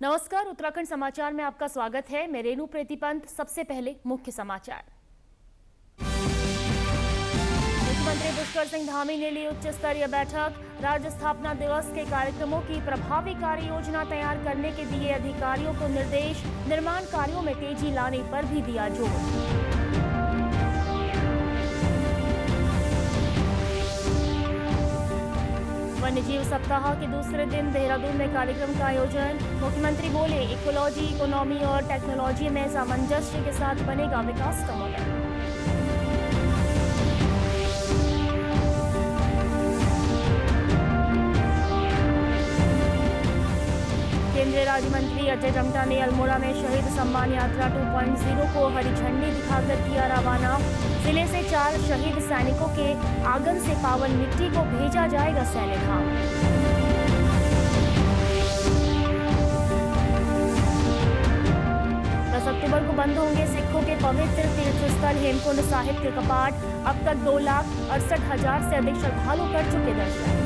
नमस्कार, उत्तराखंड समाचार में आपका स्वागत है। मैं रेणु प्रीतिपंत। सबसे पहले मुख्य समाचार। मुख्यमंत्री पुष्कर सिंह धामी ने ली उच्च स्तरीय बैठक। राज्य स्थापना दिवस के कार्यक्रमों की प्रभावी कार्य योजना तैयार करने के दिए अधिकारियों को निर्देश। निर्माण कार्यों में तेजी लाने पर भी दिया जोर। वन्यजीव सप्ताह के दूसरे दिन देहरादून में कार्यक्रम का आयोजन। मुख्यमंत्री बोले, इकोलॉजी, इकोनॉमी और टेक्नोलॉजी में सामंजस्य के साथ बनेगा विकास का मॉडल। केंद्रीय राज्य मंत्री अजय टम्टा ने अल्मोड़ा में शहीद सम्मान यात्रा 2.0 को हरी झंडी दिखाकर किया रवाना। जिले से 4 शहीद सैनिकों के आंगन से पावन मिट्टी को भेजा जाएगा सैन्य धाम। 10 अक्टूबर को बंद होंगे सिखों के पवित्र तीर्थस्थल हेमकुंड साहिब के कपाट। अब तक 2,68,000 से अधिक श्रद्धालु कर चुके दर्शन।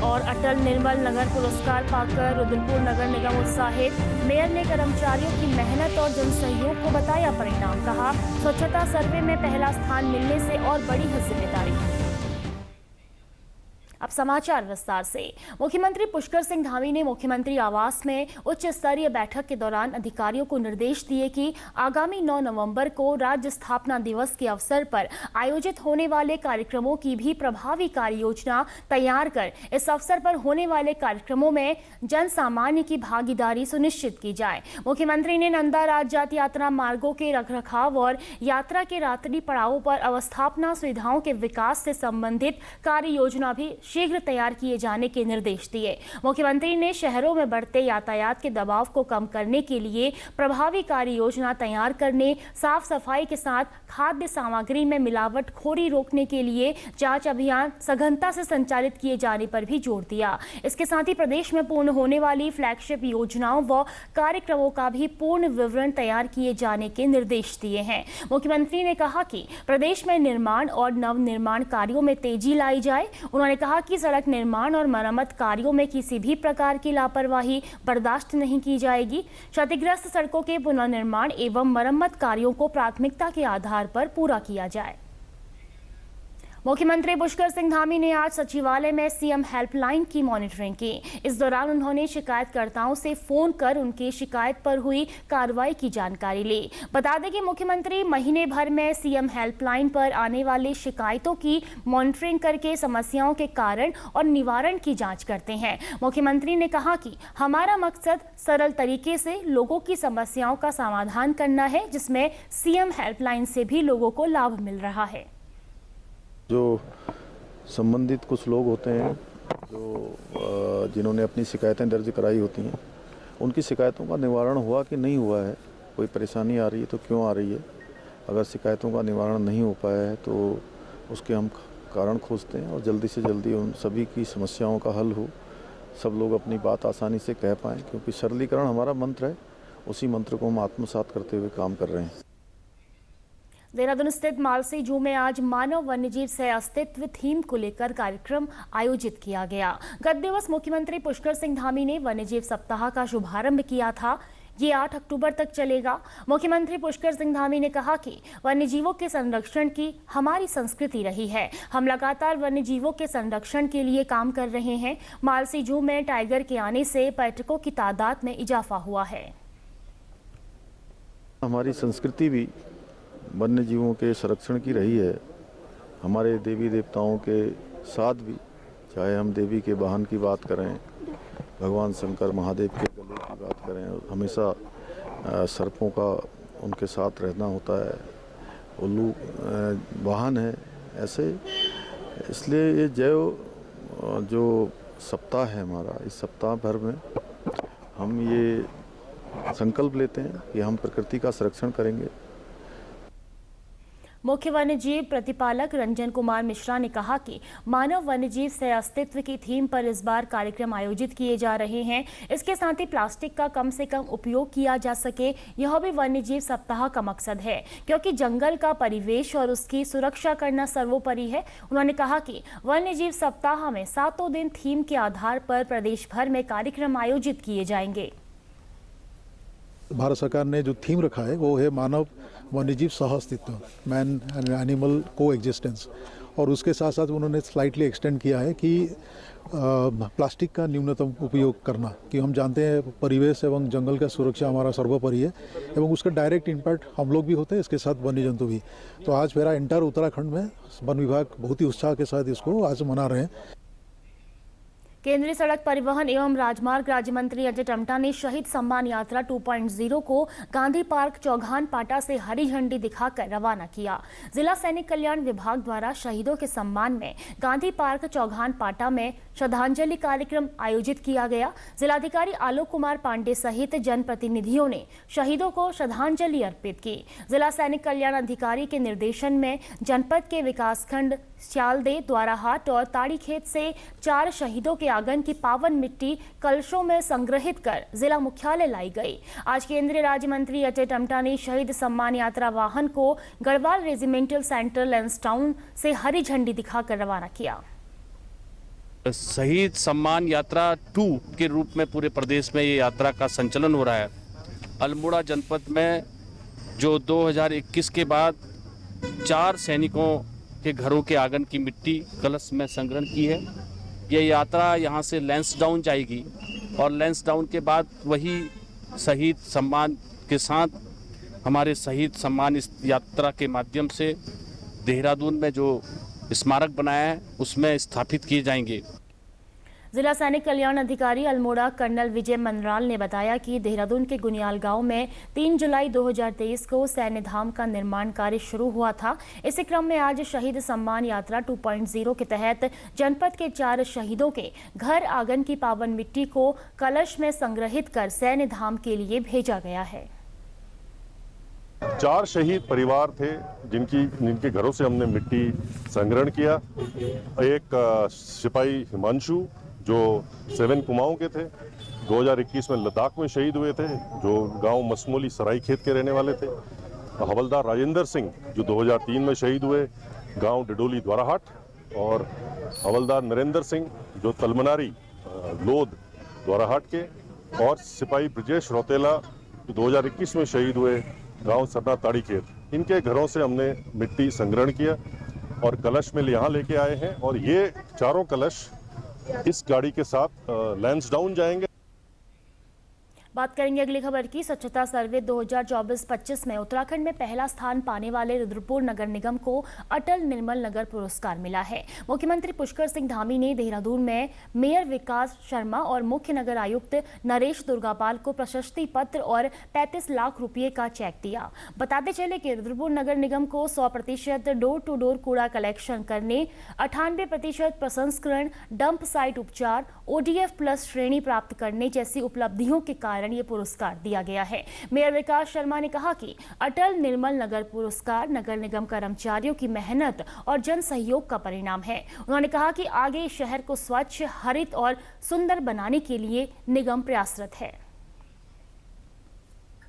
और अटल निर्मल नगर पुरस्कार पाकर रुद्रपुर नगर निगम उत्साहित। मेयर ने कर्मचारियों की मेहनत और जनसहयोग को बताया परिणाम। कहा, स्वच्छता सर्वे में पहला स्थान मिलने से और बड़ी है जिम्मेदारी। अब समाचार विस्तार से। मुख्यमंत्री पुष्कर सिंह धामी ने मुख्यमंत्री आवास में उच्च स्तरीय बैठक के दौरान अधिकारियों को निर्देश दिए कि आगामी 9 नवंबर को राज्य स्थापना दिवस के अवसर पर आयोजित होने वाले कार्यक्रमों की भी प्रभावी कार्य योजना तैयार कर इस अवसर पर होने वाले कार्यक्रमों में जन सामान्य की भागीदारी सुनिश्चित की जाए। मुख्यमंत्री ने नंदा राजजात यात्रा मार्गों के रखरखाव और यात्रा के रात्रि पड़ावों पर अवस्थापना सुविधाओं के विकास से संबंधित कार्य योजना भी शीघ्र तैयार किए जाने के निर्देश दिए। मुख्यमंत्री ने शहरों में बढ़ते यातायात के दबाव को कम करने के लिए प्रभावी कार्य योजना तैयार करने, साफ सफाई के साथ खाद्य सामग्री में मिलावटखोरी रोकने के लिए जांच अभियान सघनता से संचालित किए जाने पर भी जोर दिया। इसके साथ ही प्रदेश में पूर्ण होने वाली फ्लैगशिप योजनाओं व कार्यक्रमों का भी पूर्ण विवरण तैयार किए जाने के निर्देश दिए हैं। मुख्यमंत्री ने कहा कि प्रदेश में निर्माण और नवनिर्माण कार्यों में तेजी लाई जाए। उन्होंने कहा कि सड़क निर्माण और मरम्मत कार्यों में किसी भी प्रकार की लापरवाही बर्दाश्त नहीं की जाएगी। क्षतिग्रस्त सड़कों के पुनर्निर्माण एवं मरम्मत कार्यों को प्राथमिकता के आधार पर पूरा किया जाए। मुख्यमंत्री पुष्कर सिंह धामी ने आज सचिवालय में सीएम हेल्पलाइन की मॉनिटरिंग की। इस दौरान उन्होंने शिकायतकर्ताओं से फोन कर उनकी शिकायत पर हुई कार्रवाई की जानकारी ली। बता दें कि मुख्यमंत्री महीने भर में सीएम हेल्पलाइन पर आने वाली शिकायतों की मॉनिटरिंग करके समस्याओं के कारण और निवारण की जांच करते हैं। मुख्यमंत्री ने कहा कि हमारा मकसद सरल तरीके से लोगों की समस्याओं का समाधान करना है, जिसमें सीएम हेल्पलाइन से भी लोगों को लाभ मिल रहा है। जो संबंधित कुछ लोग होते हैं जिन्होंने अपनी शिकायतें दर्ज कराई होती हैं, उनकी शिकायतों का निवारण हुआ कि नहीं हुआ है, कोई परेशानी आ रही है तो क्यों आ रही है। अगर शिकायतों का निवारण नहीं हो पाया है तो उसके हम कारण खोजते हैं और जल्दी से जल्दी उन सभी की समस्याओं का हल हो, सब लोग अपनी बात आसानी से कह पाएँ, क्योंकि सरलीकरण हमारा मंत्र है। उसी मंत्र को हम आत्मसात करते हुए काम कर रहे हैं। देहरादून स्थित मालसी जू में आज मानव वन्यजीव सह अस्तित्व थीम को लेकर कार्यक्रम आयोजित किया गया। गत दिवस मुख्यमंत्री पुष्कर सिंह धामी ने वन्यजीव सप्ताह का शुभारंभ किया था। ये 8 अक्टूबर तक चलेगा। मुख्यमंत्री पुष्कर सिंह धामी ने कहा कि वन्यजीवों के संरक्षण की हमारी संस्कृति रही है। हम लगातार वन्यजीवों के संरक्षण के लिए काम कर रहे हैं। मालसी जू में टाइगर के आने से पर्यटकों की तादाद में इजाफा हुआ है। हमारी संस्कृति भी वन्य जीवों के संरक्षण की रही है। हमारे देवी देवताओं के साथ भी, चाहे हम देवी के वाहन की बात करें, भगवान शंकर महादेव के गले की बात करें, हमेशा सर्पों का उनके साथ रहना होता है। उल्लू वाहन है ऐसे। इसलिए ये जो सप्ताह है हमारा, इस सप्ताह भर में हम ये संकल्प लेते हैं कि हम प्रकृति का संरक्षण करेंगे। मुख्य वन्यजीव प्रतिपालक रंजन कुमार मिश्रा ने कहा कि मानव वन्यजीव सह अस्तित्व की थीम पर इस बार कार्यक्रम आयोजित किए जा रहे हैं। इसके साथ ही प्लास्टिक का कम से कम उपयोग किया जा सके, यह भी वन्यजीव सप्ताह का मकसद है, क्योंकि जंगल का परिवेश और उसकी सुरक्षा करना सर्वोपरि है। उन्होंने कहा कि वन्यजीव सप्ताह में 7 दिन थीम के आधार पर प्रदेश भर में कार्यक्रम आयोजित किए जाएंगे। भारत सरकार ने जो थीम रखा है वो है मानव वन्यजीव सह अस्तित्व, मैन एंड एनिमल को एग्जिस्टेंस, और उसके साथ साथ उन्होंने स्लाइटली एक्सटेंड किया है कि प्लास्टिक का न्यूनतम उपयोग करना, कि हम जानते हैं परिवेश एवं जंगल का सुरक्षा हमारा सर्वोपरि है एवं उसका डायरेक्ट इम्पैक्ट हम लोग भी होते हैं, इसके साथ वन्य जंतु भी। तो आज मेरा इंटर उत्तराखंड में वन विभाग बहुत ही उत्साह के साथ इसको आज मना रहे हैं। केंद्रीय सड़क परिवहन एवं राजमार्ग राज्य मंत्री अजय टम्टा ने शहीद सम्मान यात्रा 2.0 को गांधी पार्क चौघान पाटा से हरी झंडी दिखाकर रवाना किया। जिला सैनिक कल्याण विभाग द्वारा शहीदों के सम्मान में गांधी पार्क चौघान पाटा में श्रद्धांजलि कार्यक्रम आयोजित किया गया। जिलाधिकारी आलोक कुमार पांडे सहित जनप्रतिनिधियों ने शहीदों को श्रद्धांजलि अर्पित की। जिला सैनिक कल्याण अधिकारी के निर्देशन में जनपद के विकासखंड श्यालदे, द्वाराहाट और ताड़ीखेत से 4 शहीदों के आगन की पावन मिट्टी कलशों में संग्रहित कर जिला मुख्यालय लाई गई। आज केंद्रीय राज्य मंत्री अजय टम्टा ने शहीद सम्मान यात्रा वाहन को गढ़वाल रेजिमेंटल सेंटर लैंसडाउन से हरी झंडी दिखाकर रवाना किया। शहीद सम्मान यात्रा 2 के रूप में पूरे प्रदेश में ये यात्रा का संचालन हो रहा है। अल्मोड़ा जनपद में जो 2021 के बाद 4 सैनिकों के घरों के आंगन की मिट्टी कलश में संग्रहण की है। ये यात्रा यहाँ से लैंसडाउन जाएगी और लैंसडाउन के बाद वही शहीद सम्मान के साथ हमारे शहीद सम्मान इस यात्रा के माध्यम से देहरादून में जो स्मारक बनाया है उसमें स्थापित किए जाएंगे। जिला सैनिक कल्याण अधिकारी अल्मोड़ा कर्नल विजय मनराल ने बताया कि देहरादून के गुनियाल गांव में 3 जुलाई 2023 को सैन्य धाम का निर्माण कार्य शुरू हुआ था। इसी क्रम में आज शहीद सम्मान यात्रा 2.0 के तहत जनपद के 4 शहीदों के घर आंगन की पावन मिट्टी को कलश में संग्रहित कर सैन्य धाम के लिए भेजा गया है। 4 शहीद परिवार थे जिनके घरों से हमने मिट्टी संग्रहण किया। एक सिपाही हिमांशु जो 7 कुमाऊं के थे, 2021 में लद्दाख में शहीद हुए थे, जो गांव मसमोली सराई खेत के रहने वाले थे। हवलदार राजेंद्र सिंह जो 2003 में शहीद हुए, गांव डिडोली द्वाराहाट। और हवलदार नरेंद्र सिंह जो तलमनारी लोध द्वाराहाट के। और सिपाही ब्रजेश रौतेला जो 2021 में शहीद हुए, गांव सरना ताड़ीखेत। इनके घरों से हमने मिट्टी संग्रहण किया और कलश में यहाँ लेके आए हैं। और ये चारों कलश इस गाड़ी के साथ लैंसडाउन जाएंगे। बात करेंगे अगली खबर की। स्वच्छता सर्वे 2024-25 में उत्तराखंड में पहला स्थान पाने वाले रुद्रपुर नगर निगम को अटल निर्मल नगर पुरस्कार मिला है। मुख्यमंत्री पुष्कर सिंह धामी ने देहरादून में मेयर विकास शर्मा और मुख्य नगर आयुक्त नरेश दुर्गापाल को प्रशस्ति पत्र और 35 लाख रुपए का चेक दिया। बताते चले कि रुद्रपुर नगर निगम को 100% डोर टू डोर कूड़ा कलेक्शन करने, 98% प्रसंस्करण, डंप साइट उपचार, ODF प्लस श्रेणी प्राप्त करने जैसी उपलब्धियों के कारण ये पुरस्कार दिया गया है। मेयर विकास शर्मा ने कहा कि अटल निर्मल नगर पुरस्कार नगर निगम कर्मचारियों की मेहनत और जन सहयोग का परिणाम है। उन्होंने कहा कि आगे शहर को स्वच्छ, हरित और सुंदर बनाने के लिए निगम प्रयासरत है।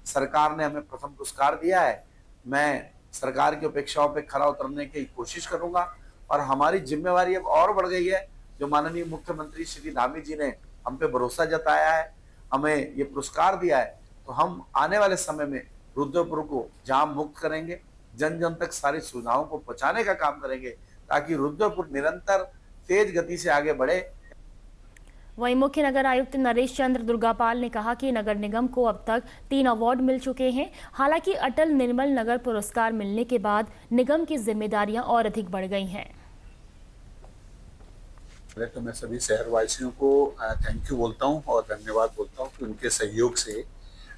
सरकार ने हमें प्रथम पुरस्कार दिया है। मैं सरकार की अपेक्षाओं पे खरा उतरने की कोशिश करूंगा और हमारी जिम्मेवारी अब और बढ़ गई है। जो माननीय मुख्यमंत्री श्री धामी जी ने हम पे भरोसा जताया है, हमें ये पुरस्कार दिया है, तो हम आने वाले समय में रुद्रपुर को जाम मुक्त करेंगे, जन जन तक सारी सुविधाओं को पहुंचाने का काम करेंगे ताकि रुद्रपुर निरंतर तेज गति से आगे बढ़े। वहीं मुख्य नगर आयुक्त नरेश चंद्र दुर्गापाल ने कहा कि नगर निगम को अब तक 3 अवार्ड मिल चुके हैं। हालांकि अटल निर्मल नगर पुरस्कार मिलने के बाद निगम की जिम्मेदारियां और अधिक बढ़ गई हैं। पहले तो मैं सभी शहरवासियों को थैंक यू बोलता हूं और धन्यवाद बोलता हूं कि उनके सहयोग से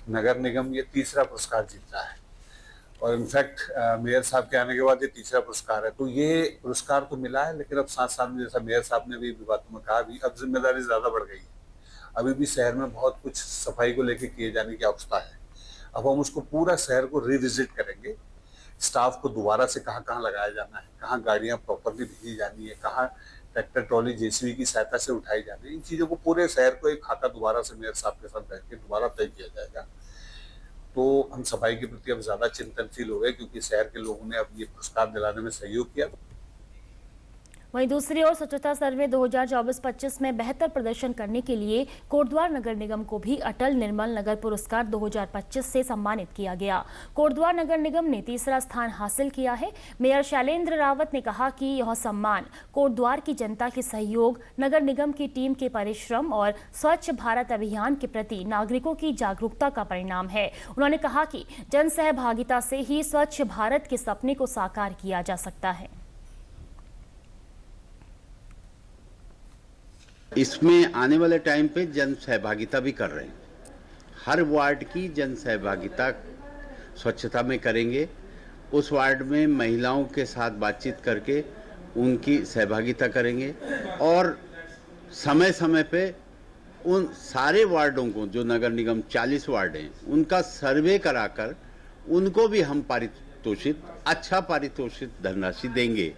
नगर निगम ये तीसरा पुरस्कार जीत रहा है। और इनफैक्ट मेयर साहब के आने के बाद ये तीसरा पुरस्कार है। तो ये पुरस्कार तो मिला है, लेकिन अब साथ साथ में जैसा मेयर साहब ने भी बातों में कहा, भी अब जिम्मेदारी ज़्यादा बढ़ गई है। अभी भी शहर में बहुत कुछ सफाई को लेकर किए जाने की आवश्यकता है। अब हम उसको पूरा शहर को रिविजिट करेंगे स्टाफ को दोबारा से कहाँ कहाँ लगाया जाना है, कहाँ गाड़ियाँ प्रॉपरली भेजी जानी है, कहाँ ट्रैक्टर ट्रॉली जेसीबी की सहायता से उठाई जानी है। इन चीज़ों को पूरे शहर को एक खाका दोबारा से मेयर साहब के साथ बैठ के दोबारा तय किया जाएगा। तो हम सफाई के प्रति अब ज़्यादा चिंतनशील हो गए, क्योंकि शहर के लोगों ने अब ये पुरस्कार दिलाने में सहयोग किया। वहीं दूसरी ओर स्वच्छता सर्वे 2024-25 में बेहतर प्रदर्शन करने के लिए कोटद्वार नगर निगम को भी अटल निर्मल नगर पुरस्कार 2025 से सम्मानित किया गया। कोटद्वार नगर निगम ने तीसरा स्थान हासिल किया है। मेयर शैलेंद्र रावत ने कहा कि यह सम्मान कोटद्वार की जनता के सहयोग, नगर निगम की टीम के परिश्रम और स्वच्छ भारत अभियान के प्रति नागरिकों की जागरूकता का परिणाम है। उन्होंने कहा कि जन सहभागिता से ही स्वच्छ भारत के सपने को साकार किया जा सकता है। इसमें आने वाले टाइम पे जन सहभागिता भी कर रहे हैं। हर वार्ड की जन सहभागिता स्वच्छता में करेंगे। उस वार्ड में महिलाओं के साथ बातचीत करके उनकी सहभागिता करेंगे और समय समय पे उन सारे वार्डों को, जो नगर निगम 40 वार्ड हैं, उनका सर्वे कराकर उनको भी हम अच्छा पारितोषित धनराशि देंगे।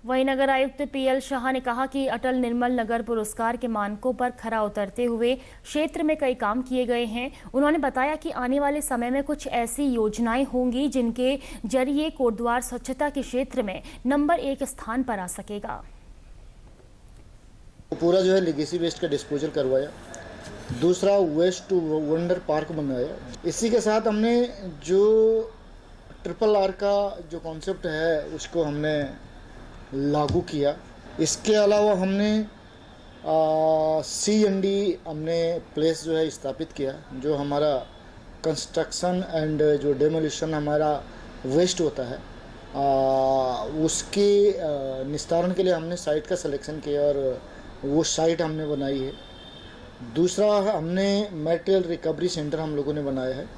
वहीं नगर आयुक्त पीएल शाह ने कहा कि अटल निर्मल नगर पुरस्कार के मानकों पर खरा उतरते हुए क्षेत्र में कई काम किए गए हैं। उन्होंने बताया कि आने वाले समय में कुछ ऐसी योजनाएं होंगी जिनके जरिए कोटद्वार स्वच्छता के क्षेत्र में नंबर 1 स्थान पर आ सकेगा। पूरा जो है लेगेसी वेस्ट का डिस्पोजल करवाया, दूसरा वेस्ट टू वंडर पार्क बनाया। इसी के साथ हमने जो RRR का जो कॉन्सेप्ट है उसको हमने लागू किया। इसके अलावा हमने C&D हमने प्लेस जो है स्थापित किया, जो हमारा कंस्ट्रक्शन एंड जो डेमोलिशन हमारा वेस्ट होता है उसके निस्तारण के लिए हमने साइट का सिलेक्शन किया और वो साइट हमने बनाई है। दूसरा हमने मटेरियल रिकवरी सेंटर हम लोगों ने बनाया है।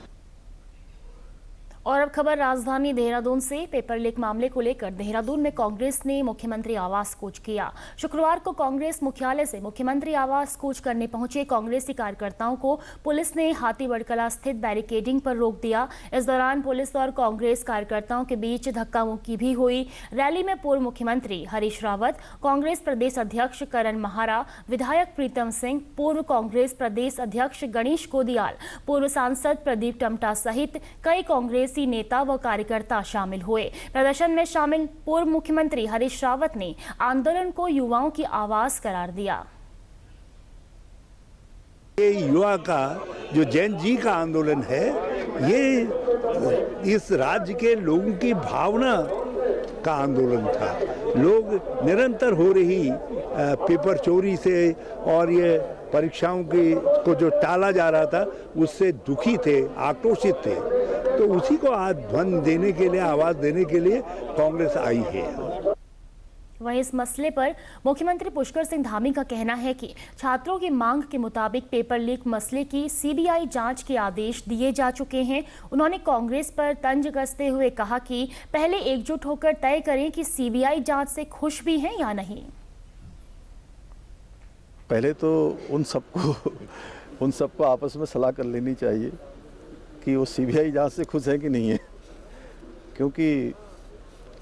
और अब खबर राजधानी देहरादून से। पेपर लीक मामले को लेकर देहरादून में कांग्रेस ने मुख्यमंत्री आवास कूच किया। शुक्रवार को कांग्रेस मुख्यालय से मुख्यमंत्री आवास कूच करने पहुंचे कांग्रेसी कार्यकर्ताओं को पुलिस ने हाथीबड़कला स्थित बैरिकेडिंग पर रोक दिया। इस दौरान पुलिस और कांग्रेस कार्यकर्ताओं के बीच धक्का मुक्की भी हुई। रैली में पूर्व मुख्यमंत्री हरीश रावत, कांग्रेस प्रदेश अध्यक्ष करण महारा, विधायक प्रीतम सिंह, पूर्व कांग्रेस प्रदेश अध्यक्ष गणेश कोदियाल, पूर्व सांसद प्रदीप टमटा सहित कई कांग्रेस नेता व कार्यकर्ता शामिल हुए। प्रदर्शन में शामिल पूर्व मुख्यमंत्री हरीश रावत ने आंदोलन को युवाओं की आवाज करार दिया। ये युवा का जो जैन जी का आंदोलन है, ये इस राज्य के लोगों की भावना का आंदोलन था। लोग निरंतर हो रही पेपर चोरी से और ये परीक्षाओं को जो टाला जा रहा था उससे दुखी थे, आक्रोशित थे। तो उसी को आज ध्वनि देने के लिए, आवाज देने के लिए कांग्रेस आई है। वहीं इस मसले पर मुख्यमंत्री पुष्कर सिंह धामी का कहना है कि छात्रों की मांग के मुताबिक पेपर लीक मसले की CBI जांच के आदेश दिए जा चुके हैं। उन्होंने कांग्रेस पर तंज कसते हुए कहा कि पहले एकजुट होकर तय करें कि CBI जांच से खुश भी हैं या नहीं। पहले तो उन सबको आपस में सलाह कर लेनी चाहिए कि वो CBI जांच से खुश है कि नहीं है, क्योंकि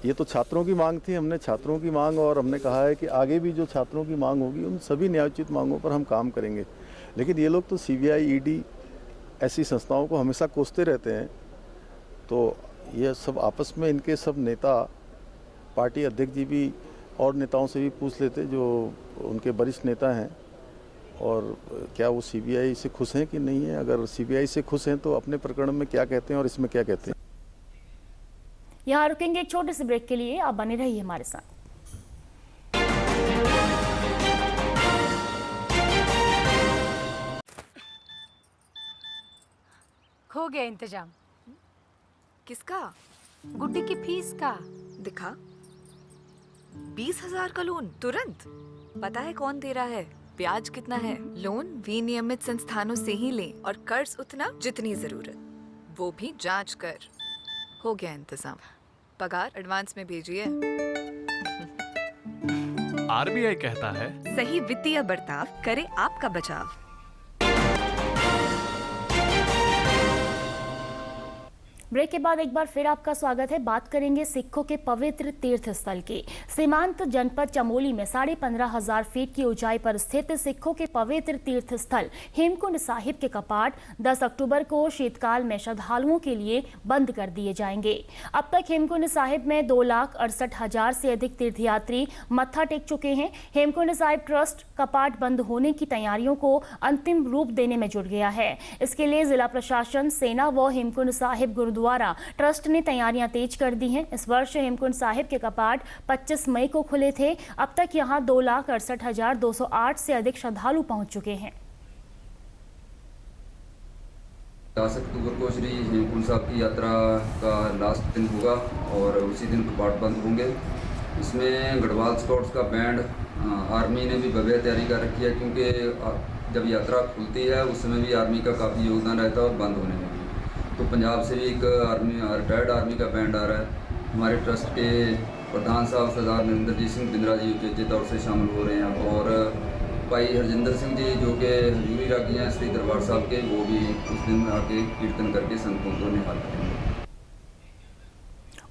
ये तो छात्रों की मांग थी। हमने छात्रों की मांग और हमने कहा है कि आगे भी जो छात्रों की मांग होगी उन सभी न्यायोचित मांगों पर हम काम करेंगे। लेकिन ये लोग तो CBI ED ऐसी संस्थाओं को हमेशा कोसते रहते हैं। तो ये सब आपस में इनके सब नेता, पार्टी अध्यक्ष जी भी और नेताओं से भी पूछ लेते जो उनके वरिष्ठ नेता हैं, और क्या वो CBI से खुश हैं कि नहीं है। अगर CBI से खुश हैं तो अपने प्रकरण में क्या कहते हैं और इसमें क्या कहते हैं। यहाँ रुकेंगे एक छोटे से ब्रेक के लिए, आप बने रहिए हमारे साथ। हो गया इंतजाम। किसका? गुड्डी की फीस का। दिखा। 20,000 का लोन तुरंत। पता है कौन दे रहा है, ब्याज कितना है? लोन विनियमित संस्थानों से ही लें और कर्ज उतना जितनी जरूरत, वो भी जांच कर। हो गया इंतजाम। पगार एडवांस में भेजिए। RBI कहता है, सही वित्तीय बर्ताव करे आपका बचाव। ब्रेक के बाद एक बार फिर आपका स्वागत है। बात करेंगे सिखों के पवित्र तीर्थ स्थल की। सीमांत जनपद चमोली में 15,500 फीट की ऊंचाई पर स्थित सिखों के पवित्र तीर्थ स्थल हेमकुंड साहिब के कपाट 10 अक्टूबर को शीतकाल में श्रद्धालुओं के लिए बंद कर दिए जाएंगे। अब तक हेमकुंड साहिब में 2,68,000 से अधिक तीर्थयात्री मत्था टेक चुके हैं। हेमकुंड साहिब ट्रस्ट कपाट बंद होने की तैयारियों को अंतिम रूप देने में जुट गया है। इसके लिए जिला प्रशासन, सेना व हेमकुंड साहिब गुरुद्वारा ट्रस्ट ने तैयारियां तेज कर दी हैं। इस वर्ष हेमकुंड साहिब के कपाट 25 मई को खुले थे। अब तक यहां 2,68,208 से अधिक श्रद्धालु पहुंच चुके हैं। 10 अक्टूबर को श्री हेमकुंड साहिब की यात्रा का लास्ट दिन होगा और उसी दिन कपाट बंद होंगे। इसमें गढ़वाल स्काउट्स का बैंड, आर्मी ने भी भव्य तैयारी कर रखी है, क्योंकि जब यात्रा खुलती है उस समय भी आर्मी का काफ़ी योगदान रहता है और बंद होने में भी। तो पंजाब से भी एक रिटायर्ड आर्मी का बैंड आ रहा है। हमारे ट्रस्ट के प्रधान साहब सरदार नरेंद्रजीत सिंह बिंद्रा जी उचेचे तौर से शामिल हो रहे हैं और भाई हरजिंदर सिंह जी जो कि हजूरी रागी हैं श्री दरबार साहब के, वो भी उस दिन आके कीर्तन करके संतों को निहाल करेंगे।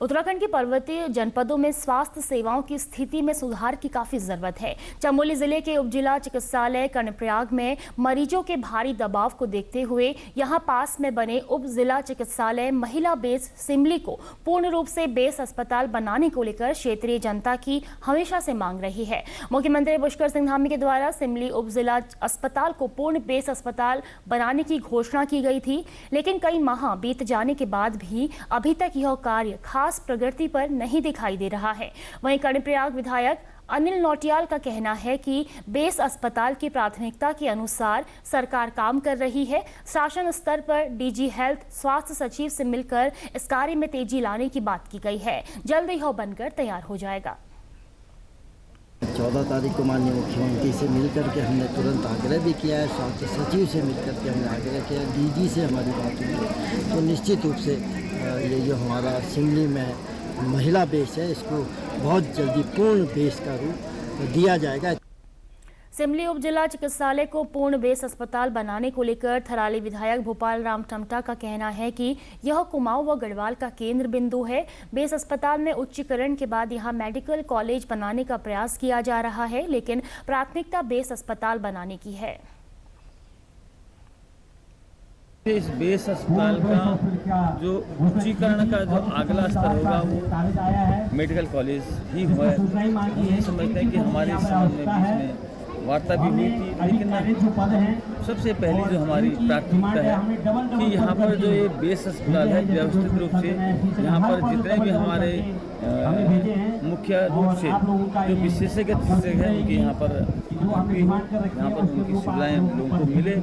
उत्तराखंड के पर्वतीय जनपदों में स्वास्थ्य सेवाओं की स्थिति में सुधार की काफी जरूरत है। चमोली जिले के उपजिला चिकित्सालय कर्णप्रयाग में मरीजों के भारी दबाव को देखते हुए यहां पास में बने उप जिला चिकित्सालय महिला बेस सिमली को पूर्ण रूप से बेस अस्पताल बनाने को लेकर क्षेत्रीय जनता की हमेशा से मांग रही है। मुख्यमंत्री पुष्कर सिंह धामी के द्वारा सिमली उप जिला अस्पताल को पूर्ण बेस अस्पताल बनाने की घोषणा की गई थी, लेकिन कई माह बीत जाने के बाद भी अभी तक यह कार्य खास प्रगति पर नहीं दिखाई दे रहा है। वहीं कर्णप्रयाग विधायक अनिल नौटियाल का कहना है कि बेस अस्पताल की प्राथमिकता के अनुसार सरकार काम कर रही है। शासन स्तर पर डीजी हेल्थ, स्वास्थ्य सचिव से मिलकर इस कार्य में तेजी लाने की बात की गई है। जल्द यह बनकर तैयार हो जाएगा। 14 तारीख को माननीय मुख्यमंत्री से मिलकर के हमने तुरंत आग्रह भी किया है, स्वास्थ्य सचिव से मिलकर के हमने आग्रह किया, डीजी से हमारी बात हुई। तो निश्चित रूप से ये जो हमारा सिमली में महिला बेस है, इसको बहुत जल्दी पूर्ण बेस का रूप दिया जाएगा। सिमली उप जिला चिकित्सालय को पूर्ण बेस अस्पताल बनाने को लेकर थराली विधायक भोपाल राम टमटा का कहना है कि यह कुमाऊं व गढ़वाल का केंद्र बिंदु है। बेस अस्पताल में उच्चीकरण के बाद यहां मेडिकल कॉलेज बनाने का प्रयास किया जा रहा है, लेकिन प्राथमिकता बेस अस्पताल बनाने की है। इस बेस अस्पताल का जो उच्चीकरण का जो अगला स्तर होगा वो मेडिकल कॉलेज ही है। हम समझते हैं कि हमारे समाज में वार्ता भी हुई थी, लेकिन सबसे पहले जो हमारी प्राथमिकता है कि यहाँ पर जो ये बेस अस्पताल है व्यवस्थित रूप से यहाँ पर जितने भी हमारे मुख्य रूप से जो विशेषज्ञ हैं उनकी यहाँ पर उनकी सुविधाएं लोगों को मिले।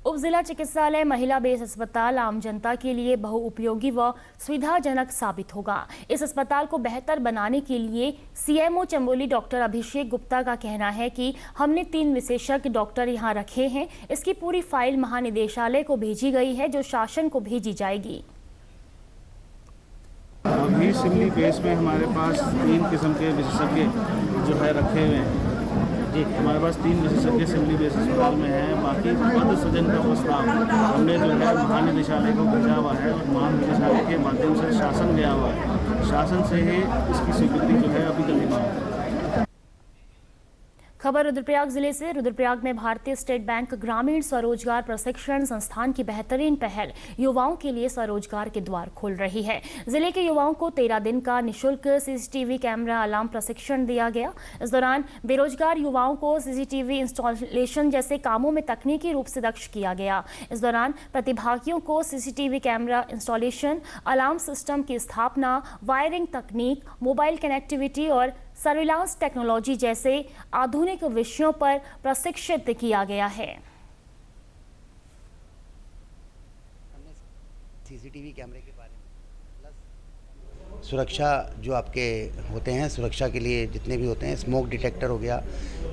उप जिला चिकित्सालय महिला बेस अस्पताल आम जनता के लिए बहुउपयोगी व सुविधाजनक साबित होगा। इस अस्पताल को बेहतर बनाने के लिए सीएमओ चमोली डॉक्टर अभिषेक गुप्ता का कहना है कि हमने 3 विशेषज्ञ डॉक्टर यहां रखे हैं। इसकी पूरी फाइल महानिदेशालय को भेजी गई है, जो शासन को भेजी जाएगी। अभी सिमली बेस में हमारे पास 3 किस्म के विशेषज्ञ जो है रखे हुए हैं। हमारे पास 3 विशेषज्ञ सिमली बेस अस्पताल में है। बाकी पद सृजन का प्रस्ताव हमने जो है महानिदेशालय को भेजा हुआ है और महानिदेशालय के माध्यम से शासन गया हुआ है। शासन से ही इसकी स्वीकृति जो है अभी करनी है। खबर रुद्रप्रयाग जिले से। रुद्रप्रयाग में भारतीय स्टेट बैंक ग्रामीण स्वरोजगार प्रशिक्षण संस्थान की बेहतरीन पहल युवाओं के लिए स्वरोजगार के द्वार खोल रही है। जिले के युवाओं को 13 दिन का निशुल्क सीसीटीवी कैमरा अलार्म प्रशिक्षण दिया गया। इस दौरान बेरोजगार युवाओं को सीसीटीवी इंस्टॉलेशन जैसे कामों में तकनीकी रूप से दक्ष किया गया। इस दौरान प्रतिभागियों को CCTV camera installation, alarm system की स्थापना, वायरिंग तकनीक, मोबाइल कनेक्टिविटी और सर्विलांस टेक्नोलॉजी जैसे आधुनिक विषयों पर प्रशिक्षित किया गया है। सीसीटीवी कैमरे के बारे में प्लस सुरक्षा जो आपके होते हैं, सुरक्षा के लिए जितने भी होते हैं, स्मोक डिटेक्टर हो गया,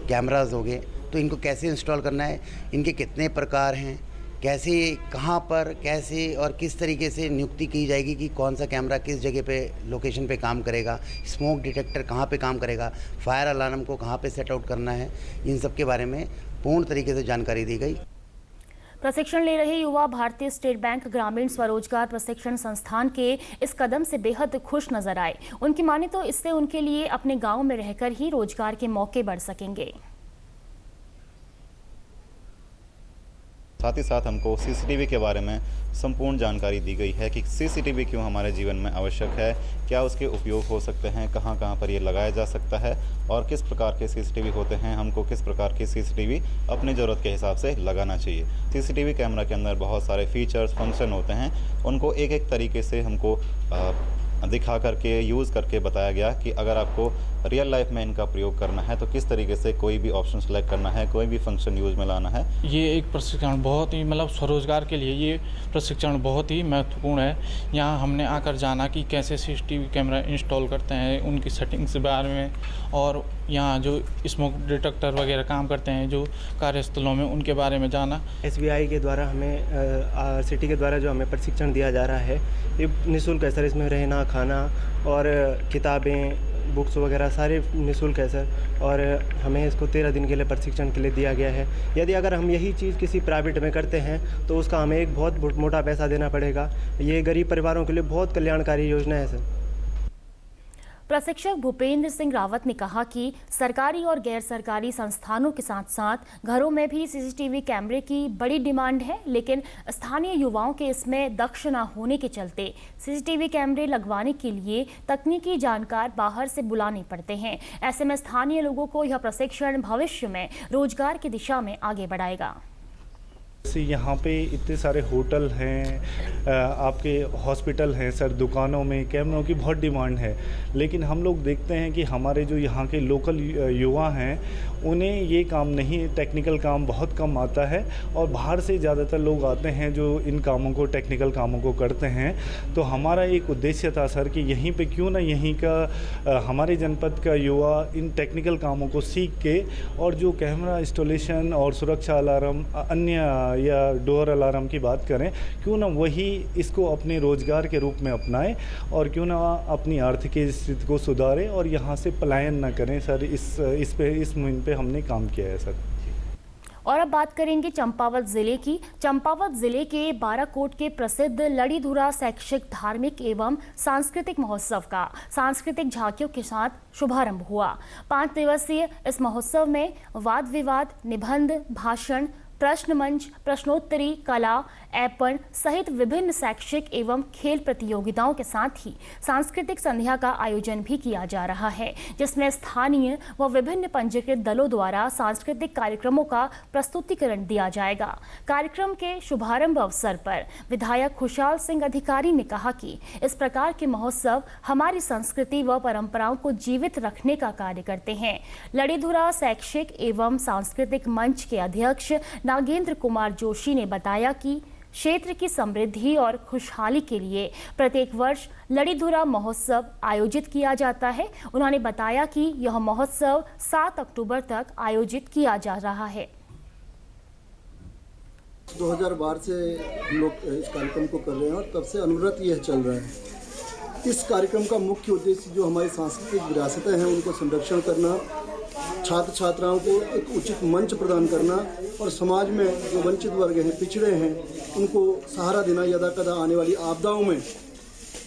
कैमरास हो गए, तो इनको कैसे इंस्टॉल करना है, इनके कितने प्रकार हैं, कैसे, कहाँ पर, कैसे और किस तरीके से नियुक्ति की जाएगी कि कौन सा कैमरा किस जगह पे लोकेशन पे काम करेगा, स्मोक डिटेक्टर कहाँ पे काम करेगा, फायर अलार्म को कहाँ पे सेट आउट करना है, इन सब के बारे में पूर्ण तरीके से जानकारी दी गई। प्रशिक्षण ले रहे युवा भारतीय स्टेट बैंक ग्रामीण स्वरोजगार प्रशिक्षण संस्थान के इस कदम से बेहद खुश नजर आए। उनकी माने तो इससे उनके लिए अपने गांव में रहकर ही रोजगार के मौके बढ़ सकेंगे। साथ ही साथ हमको सीसीटीवी के बारे में संपूर्ण जानकारी दी गई है कि सीसीटीवी क्यों हमारे जीवन में आवश्यक है, क्या उसके उपयोग हो सकते हैं, कहां कहां पर ये लगाया जा सकता है और किस प्रकार के सीसीटीवी होते हैं, हमको किस प्रकार के सीसीटीवी अपनी ज़रूरत के हिसाब से लगाना चाहिए। सीसीटीवी कैमरा के अंदर बहुत सारे फीचर्स, फंक्शन होते हैं, उनको एक एक तरीके से हमको दिखा करके, यूज़ करके बताया गया कि अगर आपको रियल लाइफ में इनका प्रयोग करना है तो किस तरीके से कोई भी ऑप्शन सेलेक्ट करना है, कोई भी फंक्शन यूज़ में लाना है। ये एक प्रशिक्षण बहुत ही स्वरोजगार के लिए ये प्रशिक्षण बहुत ही महत्वपूर्ण है। यहाँ हमने आकर जाना कि कैसे सीसीटीवी कैमरा इंस्टॉल करते हैं, उनकी सेटिंग्स के बारे में, और यहाँ जो स्मोक डिटेक्टर वगैरह काम करते हैं जो कार्यस्थलों में, उनके बारे में जाना। SBI के द्वारा हमें सिटी के द्वारा जो हमें प्रशिक्षण दिया जा रहा है ये निःशुल्क है सर। इसमें रहना, खाना और किताबें, बुक्स वगैरह सारे निःशुल्क है सर। और हमें इसको 13 दिन के लिए प्रशिक्षण के लिए दिया गया है। यदि अगर हम यही चीज़ किसी प्राइवेट में करते हैं तो उसका हमें एक बहुत मोटा पैसा देना पड़ेगा। ये गरीब परिवारों के लिए बहुत कल्याणकारी योजना है सर। प्रशिक्षक भूपेंद्र सिंह रावत ने कहा कि सरकारी और गैर सरकारी संस्थानों के साथ साथ घरों में भी सीसीटीवी कैमरे की बड़ी डिमांड है, लेकिन स्थानीय युवाओं के इसमें दक्ष न होने के चलते सीसीटीवी कैमरे लगवाने के लिए तकनीकी जानकार बाहर से बुलाने पड़ते हैं। ऐसे में स्थानीय लोगों को यह प्रशिक्षण भविष्य में रोजगार की दिशा में आगे बढ़ाएगा। जैसे यहाँ पे इतने सारे होटल हैं, आपके हॉस्पिटल हैं सर, दुकानों में कैमरों की बहुत डिमांड है, लेकिन हम लोग देखते हैं कि हमारे जो यहाँ के लोकल युवा हैं उन्हें ये काम नहीं, टेक्निकल काम बहुत कम आता है और बाहर से ज़्यादातर लोग आते हैं जो इन कामों को, टेक्निकल कामों को करते हैं। तो हमारा एक उद्देश्य था सर कि यहीं पे क्यों ना यहीं का हमारे जनपद का युवा इन टेक्निकल कामों को सीख के और जो कैमरा इंस्टॉलेशन और सुरक्षा अलार्म, अन्य या डोर अलार्म की बात करें, क्यों ना वही इसको अपने रोजगार के रूप में अपनाएं और क्यों ना अपनी आर्थिक स्थिति को सुधारें और यहाँ से पलायन ना करें सर। इस मुहिम पे हमने काम किया है सर। और अब बात करेंगे चंपावत जिले की। चंपावत जिले के बाराकोट के प्रसिद्ध लड़ीधुरा शैक्षिक, धार्मिक एवं सांस्कृतिक महोत्सव का सांस्कृतिक झांकियों के साथ शुभारंभ हुआ। 5 दिवसीय इस महोत्सव में वाद विवाद, निबंध, भाषण, प्रश्न मंच, प्रश्नोत्तरी, कला, ऐपण सहित विभिन्न शैक्षिक एवं खेल प्रतियोगिताओं के साथ ही सांस्कृतिक संध्या का आयोजन भी किया जा रहा है, जिसमें स्थानीय व विभिन्न पंजीकृत दलों द्वारा सांस्कृतिक कार्यक्रमों का प्रस्तुतिकरण दिया जाएगा। कार्यक्रम के शुभारंभ अवसर पर विधायक खुशहाल सिंह अधिकारी ने कहा कि इस प्रकार के महोत्सव हमारी संस्कृति व परंपराओं को जीवित रखने का कार्य करते हैं। लड़ीधुरा शैक्षिक एवं सांस्कृतिक मंच के अध्यक्ष नागेंद्र कुमार जोशी ने बताया कि क्षेत्र की समृद्धि और खुशहाली के लिए प्रत्येक वर्ष लड़ीधुरा महोत्सव आयोजित किया जाता है। उन्होंने बताया कि यह महोत्सव 7 अक्टूबर तक आयोजित किया जा रहा है। 2012 से हम लोग इस कार्यक्रम को कर रहे हैं और तब से अनवरत यह चल रहा है। इस कार्यक्रम का मुख्य उद्देश्य जो हमारी सांस्कृतिक विरासतें हैं उनको संरक्षण करना, छात्र छात्राओं को एक उचित मंच प्रदान करना और समाज में जो वंचित वर्ग हैं, पिछड़े हैं, उनको सहारा देना, यदा कदा आने वाली आपदाओं में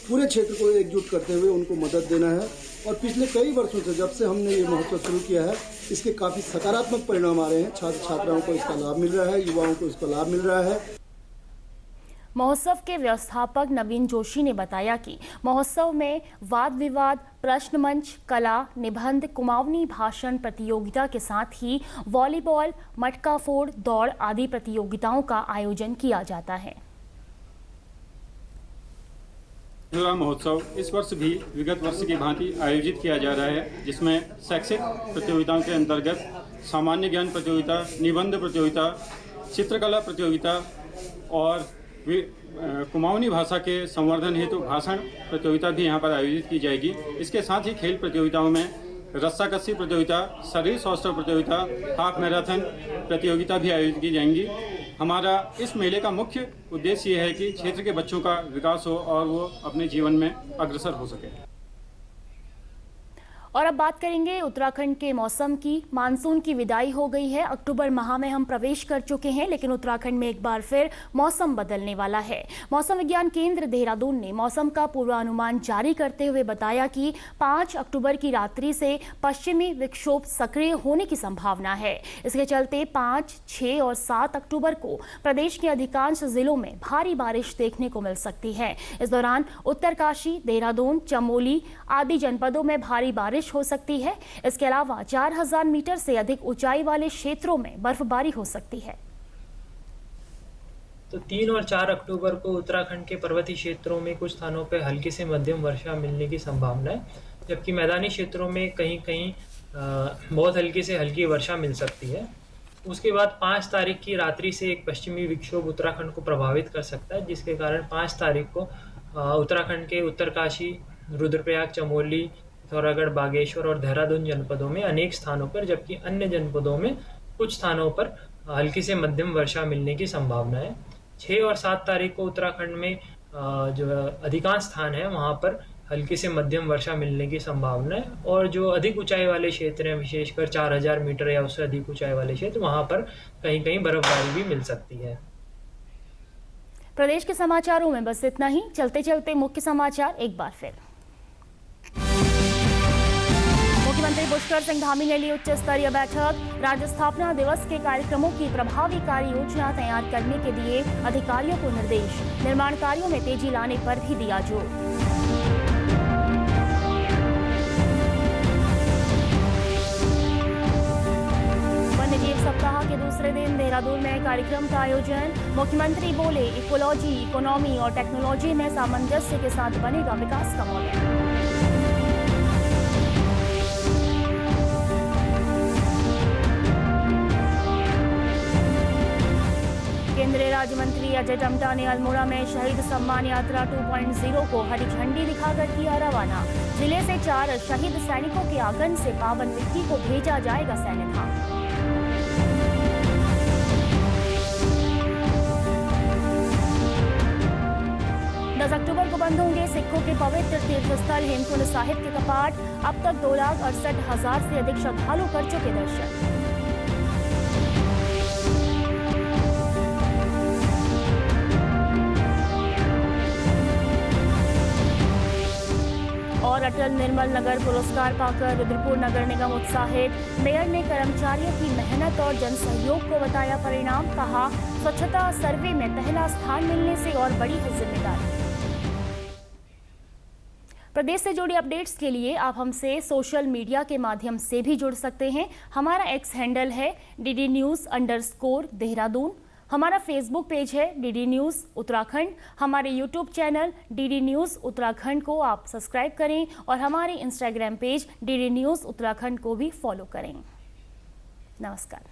पूरे क्षेत्र को एकजुट करते हुए उनको मदद देना है। और पिछले कई वर्षों से जब से हमने ये महोत्सव शुरू किया है, इसके काफ़ी सकारात्मक परिणाम आ रहे हैं। छात्र छात्राओं को इसका लाभ मिल रहा है, युवाओं को इसका लाभ मिल रहा है। महोत्सव के व्यवस्थापक नवीन जोशी ने बताया कि महोत्सव में वाद विवाद, प्रश्न मंच, कला, निबंध, कुमाऊनी भाषण प्रतियोगिता के साथ ही वॉलीबॉल, मटका फोड़, दौड़ आदि प्रतियोगिताओं का आयोजन किया जाता है। लड़ीधुरा महोत्सव इस वर्ष भी विगत वर्ष की भांति आयोजित किया जा रहा है, जिसमें शैक्षिक प्रतियोगिताओं के अंतर्गत सामान्य ज्ञान प्रतियोगिता, निबंध प्रतियोगिता, चित्रकला प्रतियोगिता और कुमाऊनी भाषा के संवर्धन हेतु भाषण प्रतियोगिता भी यहाँ पर आयोजित की जाएगी। इसके साथ ही खेल प्रतियोगिताओं में रस्साकसी प्रतियोगिता, शरीर सौष्ठव प्रतियोगिता, हाफ मैराथन प्रतियोगिता भी आयोजित की जाएंगी। हमारा इस मेले का मुख्य उद्देश्य ये है कि क्षेत्र के बच्चों का विकास हो और वो अपने जीवन में अग्रसर हो सके। और अब बात करेंगे उत्तराखंड के मौसम की। मानसून की विदाई हो गई है, अक्टूबर माह में हम प्रवेश कर चुके हैं, लेकिन उत्तराखंड में एक बार फिर मौसम बदलने वाला है। मौसम विज्ञान केंद्र देहरादून ने मौसम का पूर्वानुमान जारी करते हुए बताया कि 5 अक्टूबर की रात्रि से पश्चिमी विक्षोभ सक्रिय होने की संभावना है। इसके चलते 5, 6 और 7 अक्टूबर को प्रदेश के अधिकांश जिलों में भारी बारिश देखने को मिल सकती है। इस दौरान उत्तरकाशी, देहरादून, चमोली आदि जनपदों में भारी बारिश हो सकती है। इसके अलावा 4000 मीटर से अधिक ऊंचाई वाले क्षेत्रों में बर्फबारी हो सकती है। तो 3 और 4 अक्टूबर को उत्तराखंड के पर्वतीय क्षेत्रों में कुछ स्थानों पर हल्की से मध्यम वर्षा मिलने की संभावना है, जबकि मैदानी क्षेत्रों में कहीं कहीं बहुत हल्की से हल्की वर्षा मिल सकती है। उसके बाद 5 तारीख की रात्रि से एक पश्चिमी विक्षोभ उत्तराखंड को प्रभावित कर सकता है, जिसके कारण 5 तारीख को उत्तराखंड के उत्तरकाशी, रुद्रप्रयाग, चमोली, पिथौरागढ़, बागेश्वर और देहरादून जनपदों में अनेक स्थानों पर, जबकि अन्य जनपदों में कुछ स्थानों पर हल्की से मध्यम वर्षा मिलने की संभावना है। 6 और 7 तारीख को उत्तराखंड में जो अधिकांश स्थान है वहां पर हल्की से मध्यम वर्षा मिलने की संभावना है, और जो अधिक ऊंचाई वाले क्षेत्र हैं, विशेषकर 4000 मीटर या उससे अधिक ऊंचाई वाले क्षेत्र, वहां पर कहीं कहीं बर्फबारी भी मिल सकती है। प्रदेश के समाचारों में बस इतना ही। चलते चलते मुख्य समाचार एक बार फिर। मुख्यमंत्री पुष्कर सिंह धामी ने ली उच्च स्तरीय बैठक। राज्य स्थापना दिवस के कार्यक्रमों की प्रभावी कार्य योजना तैयार करने के दिए अधिकारियों को निर्देश। निर्माण कार्यों में तेजी लाने पर भी दिया जोर। वन्यजीव सप्ताह के दूसरे दिन देहरादून में कार्यक्रम का आयोजन। मुख्यमंत्री बोले, इकोलॉजी, इकोनॉमी और टेक्नोलॉजी में सामंजस्य के साथ बनेगा विकास का मॉडल। केंद्रीय राज्य मंत्री अजय टम्टा ने अल्मोड़ा में शहीद सम्मान यात्रा 2.0 को हरी झंडी दिखाकर किया रवाना। जिले से 4 शहीद सैनिकों के आंगन से पावन मिट्टी को भेजा जाएगा सैन्य धाम। 10 अक्टूबर को बंद होंगे सिखों के पवित्र तीर्थस्थल हेमकुंड साहिब के कपाट। अब तक 2,68,000 से अधिक श्रद्धालु कर चुके दर्शन। और अटल निर्मल नगर पुरस्कार पाकर रुद्रपुर नगर निगम उत्साहित। मेयर ने कर्मचारियों की मेहनत और जन सहयोग को बताया परिणाम। कहा, स्वच्छता सर्वे में पहला स्थान मिलने से और बड़ी है जिम्मेदारी। प्रदेश से जुड़ी अपडेट्स के लिए आप हमसे सोशल मीडिया के माध्यम से भी जुड़ सकते हैं। हमारा एक्स हैंडल है DD News_देहरादून। हमारा फेसबुक पेज है DD News उत्तराखंड। हमारे YouTube channel DD News Uttarakhand को आप सब्सक्राइब करें और हमारे Instagram page DD News Uttarakhand को भी फॉलो करें। नमस्कार।